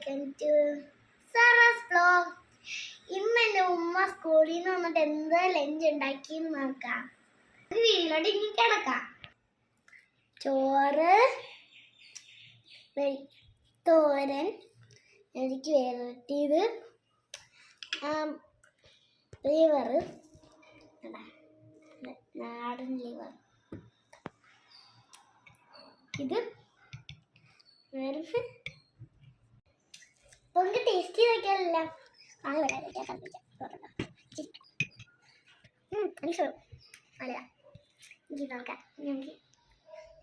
Welcome to Sara's vlog. ഇന്ന് എൻ്റെ ഉമ്മ സ്കൂളിൽ നിന്ന് വന്നിട്ട് എന്ത് ലഞ്ച് ഉണ്ടാക്കിയെന്ന് നോക്കാം. വീട്ടിലോട്ട് ഇനി കിടക്കാം. ചോറ്, തോരൻ, എനിക്ക് വരട്ടിയത്, ലിവർ, നാടൻ ലിവർ, ഇത് പൊങ്ക് ടേസ്റ്റ് ചെയ്തല്ല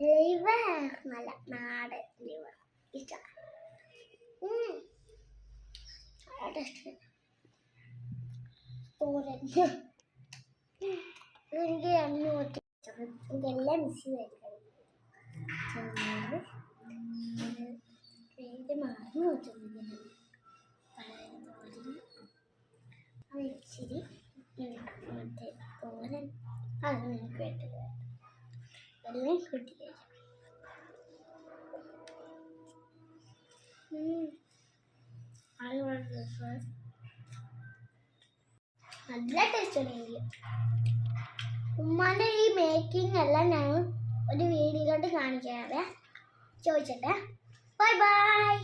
ലിവർ നല്ല നാടൻ ലിവർ ഇഷ്ടം. തോരൻ എനിക്ക് ഇതെല്ലാം മിക്സ് ചെയ്തായിരിക്കും. മറന്നു വെച്ചിട്ടുണ്ട് അത് ഇച്ചിരി മറ്റേ തോരൻ അത് എനിക്ക് വേണ്ടത് എല്ലാം കൂട്ടി കഴിക്കാം. നല്ല ടേസ്റ്റ് ഉണ്ട് എനിക്ക്. ഉമ്മാൻ്റെ ഈ മേക്കിംഗ് എല്ലാം ഞാൻ ഒരു വീഡിയോയിലോട്ട് കാണിക്കാതെ ചോദിച്ചിട്ടെ. Bye bye.